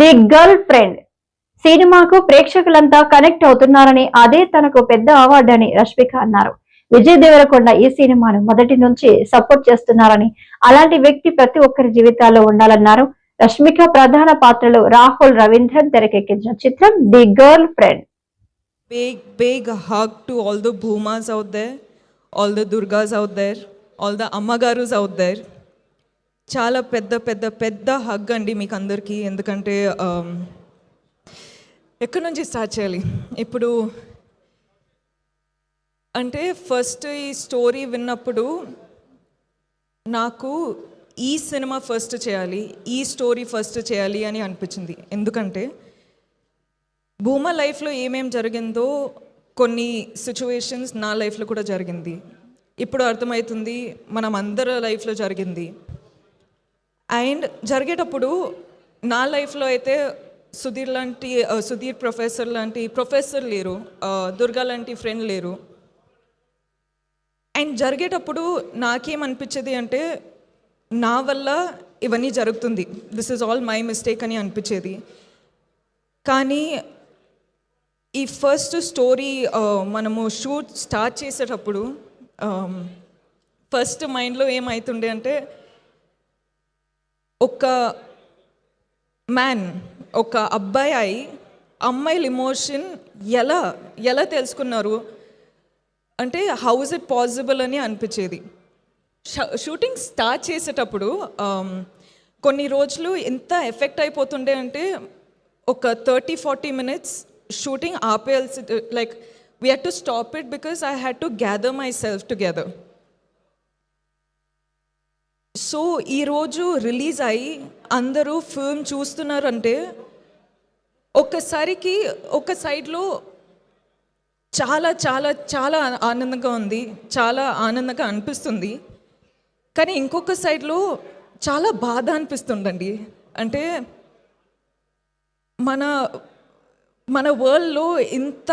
The girl friend సినిమాకు ప్రేక్షకులంతా connect అవుతున్నారని, అదే తనకు పెద్ద అవార్డు అని రష్మిక అన్నారు. విజయ్ దేవరకొండ ఈ సినిమాను మొదటి నుంచి సపోర్ట్ చేస్తున్నారని, అలాంటి వ్యక్తి ప్రతి ఒక్కరి జీవితాల్లో ఉండాలన్నారు. రష్మిక ప్రధాన పాత్రలో రాహుల్ రవీంద్రన్ తెరకెక్కించిన చిత్రం the girl friend. Big hug to all the Bhumas out there, all the Durgas out there, all the Ammagarus out there. చాలా పెద్ద పెద్ద పెద్ద హగ్ అండి మీకు అందరికీ. ఎందుకంటే ఎక్కడి నుంచి స్టార్ట్ చేయాలి ఇప్పుడు అంటే ఫస్ట్ ఈ స్టోరీ విన్నప్పుడు నాకు ఈ సినిమా ఫస్ట్ చేయాలి, ఈ స్టోరీ ఫస్ట్ చేయాలి అని అనిపించింది. ఎందుకంటే భూమా లైఫ్లో ఏమేం జరిగిందో కొన్ని సిచ్యువేషన్స్ నా లైఫ్లో కూడా జరిగింది. ఇప్పుడు అర్థమవుతుంది మనం అందరి లైఫ్లో జరిగింది. అండ్ జరిగేటప్పుడు నా లైఫ్లో అయితే సుధీర్ ప్రొఫెసర్ లాంటి ప్రొఫెసర్ లేరు, దుర్గా లాంటి ఫ్రెండ్ లేరు. అండ్ జరిగేటప్పుడు నాకేమనిపించేది అంటే నా వల్ల ఇవన్నీ జరుగుతుంది, this is all my mistake అని అనిపించేది. కానీ ఈ ఫస్ట్ స్టోరీ మనము షూట్ స్టార్ట్ చేసేటప్పుడు ఫస్ట్ మైండ్లో ఏమవుతుండే అంటే ఒక ఒక అబ్బాయి అమ్మాయిల ఎమోషన్ ఎలా తెలుసుకున్నారు అంటే హౌ ఇస్ ఇట్ పాసిబుల్ అని అనిపించేది. షూటింగ్ స్టార్ట్ చేసేటప్పుడు కొన్ని రోజులు ఎంత ఎఫెక్ట్ అయిపోతుండే అంటే ఒక 30-40 minutes షూటింగ్ ఆపేయాల్సి, like we had to stop it because I had to gather myself together. So ఈరోజు రిలీజ్ అయ్యి అందరూ ఫిల్మ్ చూస్తున్నారంటే ఒక్కసారికి ఒక సైడ్లో చాలా చాలా చాలా ఆనందంగా ఉంది, చాలా ఆనందంగా అనిపిస్తుంది. కానీ ఇంకొక సైడ్లో చాలా బాధ అనిపిస్తుందండి. అంటే మన వరల్డ్లో ఇంత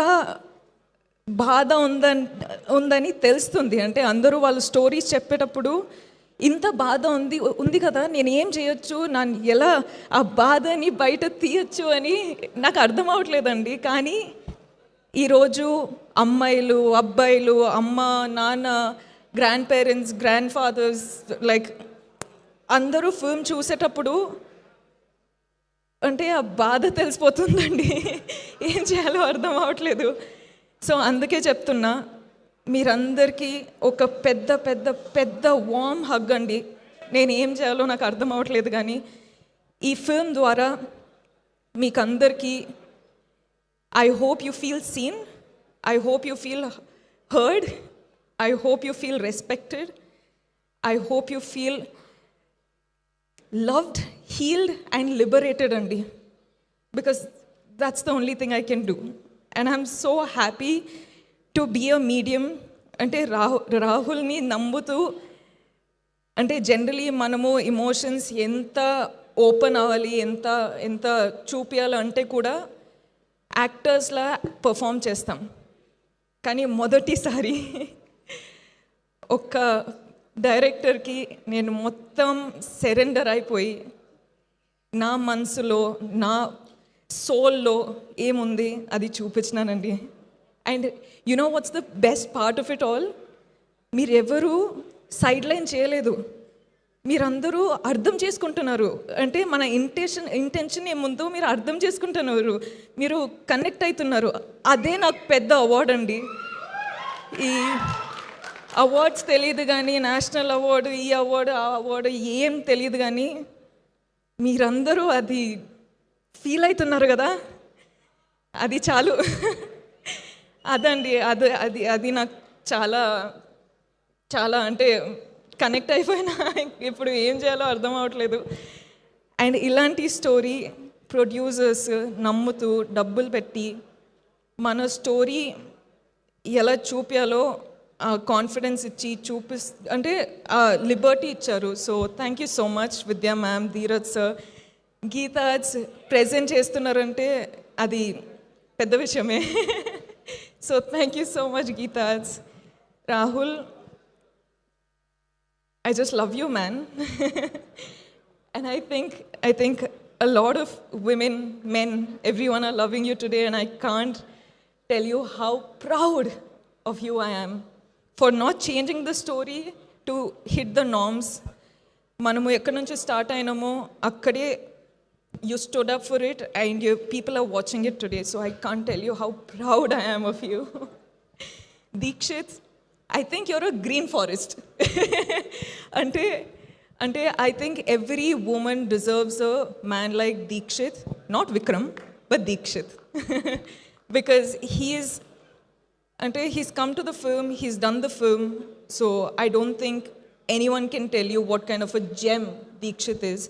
బాధ ఉందని తెలుస్తుంది. అంటే అందరూ వాళ్ళ స్టోరీస్ చెప్పేటప్పుడు ఇంత బాధ ఉంది కదా, నేను ఏం చేయొచ్చు, నన్ను ఎలా ఆ బాధని బయట తీయచ్చు అని నాకు అర్థం అవ్వట్లేదండి. కానీ ఈరోజు అమ్మాయిలు, అబ్బాయిలు, అమ్మ, నాన్న, grandparents, grandfathers, like అందరూ ఫిల్మ్ చూసేటప్పుడు అంటే ఆ బాధ తెలిసిపోతుందండి, ఏం చేయాలో అర్థం అవ్వట్లేదు. సో అందుకే చెప్తున్నా, మీరందరికీ ఒక పెద్ద పెద్ద పెద్ద వార్మ్ హగ్ అండి. నేను ఏం చేయాలో నాకు అర్థం అవ్వట్లేదు. కానీ ఈ ఫిల్మ్ ద్వారా మీకందరికీ I hope you feel seen, I hope you feel heard, I hope you feel respected, I hope you feel loved, healed and liberated andi, because that's the only thing I can do. And I'm so happy to be a medium. అంటే రాహుల్ని నమ్ముతూ, అంటే generally మనము emotions ఎంత open అవ్వాలి, ఎంత చూపించాలి అంటే కూడా యాక్టర్స్లా పర్ఫామ్ చేస్తాం. కానీ మొదటిసారి ఒక డైరెక్టర్కి నేను మొత్తం సరెండర్ అయిపోయి నా మనసులో, నా సోల్లో ఏముంది అది చూపించినానండి. And you know what's the best part of it all, మీరెవరూ సైడ్ లైన్ చేయలేదు, మీరందరూ అర్థం చేసుకుంటున్నారు. అంటే మన ఇంటెన్షన్ ఏముందో మీరు అర్థం చేసుకుంటున్నారు, మీరు కనెక్ట్ అవుతున్నారు. అదే నాకు పెద్ద అవార్డు అండి. ఈ అవార్డ్స్ తెలియదు కానీ, నేషనల్ అవార్డు, ఈ అవార్డు, ఆ అవార్డు ఏం తెలియదు కానీ మీరందరూ అది ఫీల్ అవుతున్నారు కదా, అది చాలు. అదండి, అది నాకు చాలా చాలా అంటే కనెక్ట్ అయిపోయినా ఇప్పుడు ఏం చేయాలో అర్థం అవ్వట్లేదు. అండ్ ఇలాంటి స్టోరీ ప్రొడ్యూసర్స్ నమ్ముతూ డబ్బులు పెట్టి మన స్టోరీ ఎలా చూపించాలో కాన్ఫిడెన్స్ ఇచ్చి అంటే లిబర్టీ ఇచ్చారు. So thank you so much విద్యా మ్యామ్, ధీరజ్ సార్, గీతాజ్ ప్రెజెంట్ చేస్తున్నారంటే అది పెద్ద విషయమే. So thank you so much గీతాజ్. Rahul, I just love you, man. And I think a lot of women, men, everyone are loving you today, and I can't tell you how proud of you I am for not changing the story to hit the norms. మనము ఎక్కడి నుంచి start అయినామో అక్కడే you stood up for it, and people are watching it today, so I can't tell you how proud I am of you. Deekshith, I think you're a green forest. అంటే I think every woman deserves a man like Deekshith, not Vikram, but Deekshith. Because he's come to the film, he's done the film, so I don't think anyone can tell you what kind of a gem Deekshith is.